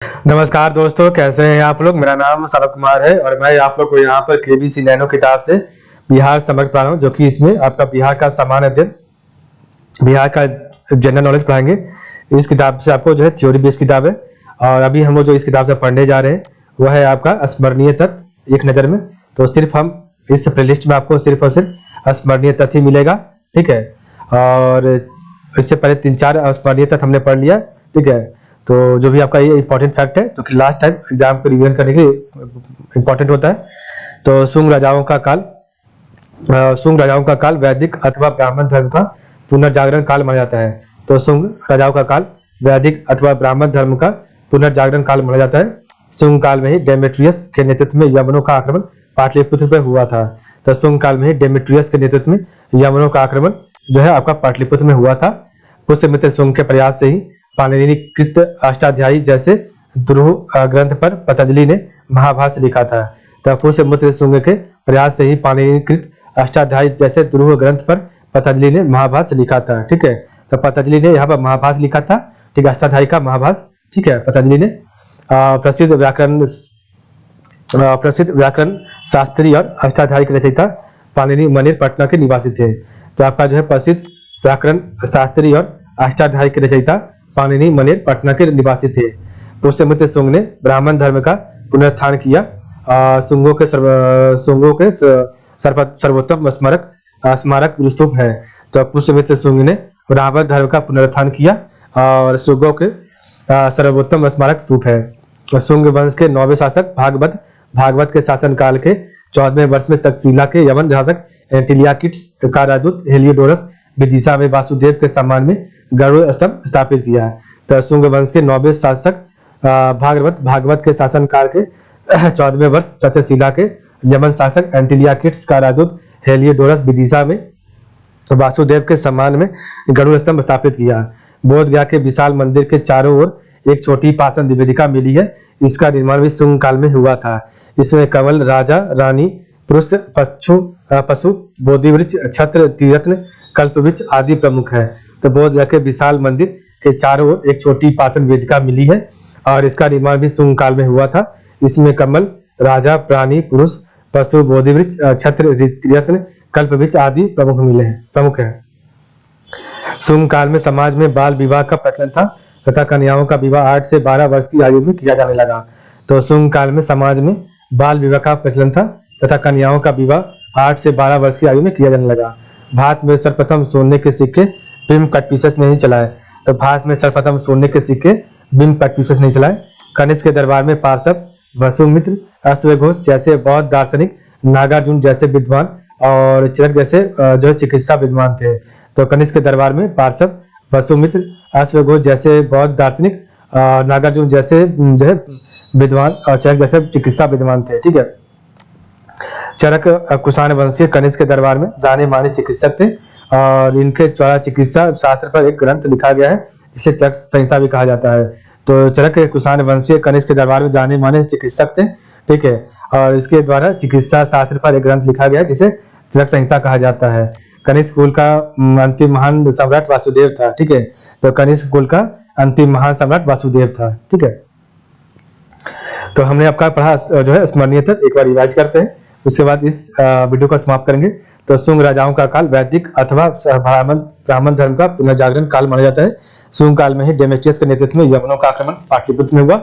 नमस्कार दोस्तों, कैसे हैं आप लोग। मेरा नाम सौरभ कुमार है और मैं आप लोग को यहाँ पर केबीसी नैनो किताब से बिहार समग्र पढ़ा रहा हूँ, जो कि इसमें आपका बिहार का सामान्य अध्ययन, बिहार का जनरल नॉलेज पढ़ाएंगे। इस किताब से आपको जो है थ्योरी बेस्ड किताब है और अभी हम लोग जो इस किताब से पढ़ने जा रहे हैं वह है आपका स्मरणीय तथ्य एक नज़र में। तो सिर्फ हम इस प्लेलिस्ट में आपको सिर्फ और सिर्फ स्मरणीय तथ्य ही मिलेगा, ठीक है। और इससे पहले 3-4 स्मरणीय तथ्य हमने पढ़ लिया, ठीक है। तो जो भी आपका ये इंपॉर्टेंट फैक्ट है, तो लास्ट टाइम एग्जाम को रिवीजन करने के लिए इंपॉर्टेंट होता है। तो शुंग राजाओं का काल वैदिक अथवा ब्राह्मण धर्म का पुनर्जागरण काल माना जाता है। तो शुंग राजाओं का काल वैदिक अथवा ब्राह्मण धर्म का पुनर्जागरण काल माना जाता है। शुंग काल में ही डेमेट्रियस के नेतृत्व में यवनों का आक्रमण पाटलिपुत्र पर हुआ था। तो शुंग काल में ही डेमेट्रियस के नेतृत्व में यवनों का आक्रमण जो है आपका पाटलिपुत्र में हुआ था। पुष्यमित्र शुंग के प्रयास से ही पाणिनि कृत अष्टाध्यायी जैसे ध्रुव ग्रंथ पर पतंजलि ने महाभाष्य लिखा था। तो पुष्यमित्र शुंग के प्रयास से ही पाणिनि कृत अष्टाध्यायी जैसे ध्रुव ग्रंथ पर पतंजलि ने महाभाष्य लिखा था, ठीक है। तो पतंजलि ने यहाँ पर महाभाष्य लिखा था, ठीक है, अष्टाध्यायी का महाभाष्य, ठीक है। पतंजलि ने प्रसिद्ध व्याकरण शास्त्री और अष्टाध्यायी के रचयिता पाणिनि मनेर पटना के निवासी थे। तो आपका जो है प्रसिद्ध व्याकरण शास्त्री और अष्टाध्यायी के रचयिता पाणिनि मनेर पटना के निवासी थे। पुष्यमित्र शुंग ने ब्राह्मण धर्म का पुनरुत्थान किया। शुंगों के सर्वोत्तम स्मारक स्तूप है। तो पुष्यमित्र शुंग ने ब्राह्मण धर्म का पुनरुत्थान किया और शुंगों के सर्वोत्तम स्मारक स्तूप है। शुंग वंश के 9वें शासक भागवत के शासन काल के 14वें वर्ष में तक्षशिला के यवन शासक एंटिलियाकिट्स का राजदूत हेलियोडोरस विदिशा में वासुदेव के सम्मान में गरुड़ स्तंभ स्थापित किया। तो शुंग वंश के 9वें शासक भागवत के शासन काल के 14वें वर्ष तक्षशिला के यमन शासक एंटिलियाकिट्स का राजदूत हेलियोडोरस विदिशा में वासुदेव के सम्मान में गरुड़ स्तंभ स्थापित किया। बोध गया के विशाल मंदिर के चारों ओर एक छोटी पाषाण निवेदिका मिली है। इसका निर्माण भी शुंग काल में हुआ था। इसमें कमल, राजा, रानी, पुरुष, पशु, बोधि वृक्ष, छत्र, त्रिरत्न, कल्पवृक्ष आदि प्रमुख है। तो बोध गया के विशाल मंदिर के चारों ओर एक छोटी पाषाण वेदिका मिली है और इसका निर्माण भी शुंग काल में हुआ था। इसमें कमल, राजा, प्राणी, पुरुष, पशु, बोधि वृक्ष, छत्र, त्रिरत्न, कल्पवृक्ष आदि प्रमुख है। शुंग काल में समाज में बाल विवाह का प्रचलन था तथा कन्याओं का विवाह 8 से 12 वर्ष की आयु में किया जाने लगा। तो शुंग काल में समाज में बाल विवाह का प्रचलन था तथा कन्याओं का विवाह 8 से 12 वर्ष की आयु में किया जाने लगा। भारत में सर्वप्रथम सोने के सिक्के बिम्ब कटपीसस नहीं चलाए। तो भारत में सर्वप्रथम सोने के सिक्के बिम्ब कटपीसस नहीं चलाए। कनिष्क के दरबार में पार्षद, वसुमित्र, अश्वघोष जैसे बौद्ध दार्शनिक, नागार्जुन जैसे विद्वान और चरक जैसे जो चिकित्सा विद्वान थे। तो कनिष्क के दरबार में पार्षद, वसुमित्र, अश्वघोष जैसे बौद्ध दार्शनिक, नागार्जुन जैसे जो है विद्वान और चरक जैसे चिकित्सा विद्वान थे, ठीक है। चरक कुषाण वंशीय कनिष्क के दरबार में जाने माने चिकित्सक थे और इनके द्वारा चिकित्सा शास्त्र पर एक ग्रंथ लिखा गया है जिसे चरक संहिता भी कहा जाता है। तो चरक कुषाण वंशीय कनिष्क के दरबार में जाने माने चिकित्सक थे, ठीक है, और इसके द्वारा चिकित्सा शास्त्र पर एक ग्रंथ लिखा गया है जिसे चरक संहिता कहा जाता है। कनिष्क कुल का अंतिम महान सम्राट वासुदेव था, ठीक है। तो कनिष्क कुल का अंतिम महान सम्राट वासुदेव था, ठीक है। तो हमने आपका पढ़ा जो है स्मरणीय तक एक बार रिवाइज करते हैं, उसके बाद इस वीडियो को समाप्त करेंगे। तो शुंग राजाओं का काल वैदिक अथवा ब्राह्मण धर्म का पुनर्जागरण काल माना जाता है। शुंग काल में ही डेमेट्रियस के नेतृत्व में यवनों का आक्रमण पाटलिपुत्र में हुआ।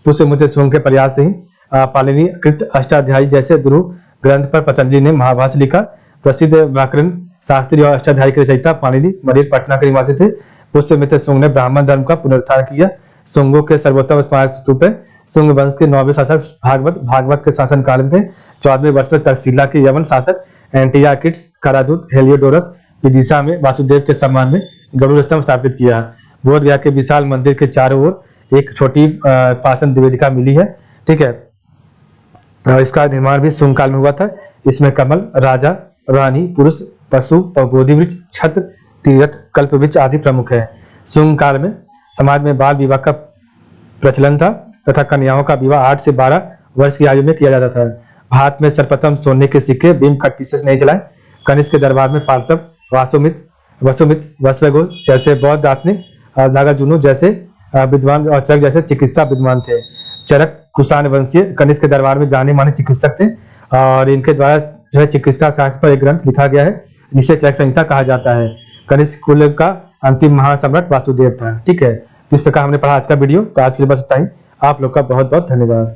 पुष्यमित्र शुंग के प्रयास से ही पाणिनि कृत अष्टाध्यायी जैसे ध्रुव ग्रंथ पर पतंजलि ने महाभाष्य लिखा। प्रसिद्ध व्याकरण शास्त्री और अष्टाध्यायी के रचयिता पाणिनि मनेर पटना के निवासी थे। पुष्यमित्र शुंग ने ब्राह्मण धर्म का पुनरुत्थान किया। शुंगों के सर्वोत्तम स्मारक स्तूप है। शुंग वंश के 9वें शासक भागवत के शासन काल में 14वें वर्ष में तक्षशिला के यवन शासक एंटिलियाकिट्स का राजदूत हेलियोडोरस विदिशा में वासुदेव के सम्मान में गरुड़ स्तंभ स्थापित किया। बोध गया के विशाल मंदिर के चारों ओर एक छोटी पाषाण निवेदिका मिली है, ठीक है। इसका निर्माण भी शुंग काल में हुआ था। इसमें कमल, राजा, रानी, पुरुष, पशु, बोधि वृक्ष, छत्र, तीरथ, कल्पवृक्ष आदि प्रमुख है। शुंग काल में समाज में बाल विवाह का प्रचलन था तथा कन्याओं का विवाह 8 से 12 वर्ष की आयु में किया जाता था। भारत में सर्वप्रथम सोने के सिक्के बिम्ब कटपीसस नहीं चलाए। कनिष्क के दरबार में पार्षद, वसुमित्र, वसुघोष जैसे बौद्ध दार्शनिक, नागार्जुन जैसे विद्वान और चरक जैसे चिकित्सा विद्वान थे। चरक कुषाण वंशीय कनिष्क के दरबार में जाने माने चिकित्सक थे और इनके द्वारा जो है चिकित्सा शास्त्र पर एक ग्रंथ लिखा गया है जिसे चरक संहिता कहा जाता है। कनिष्क कुल का अंतिम महासम्राट वासुदेव था। ठीक है, इस प्रकार हमने पढ़ा आज का वीडियो। तो आज के लिए बस इतना ही। आप लोग का बहुत बहुत धन्यवाद।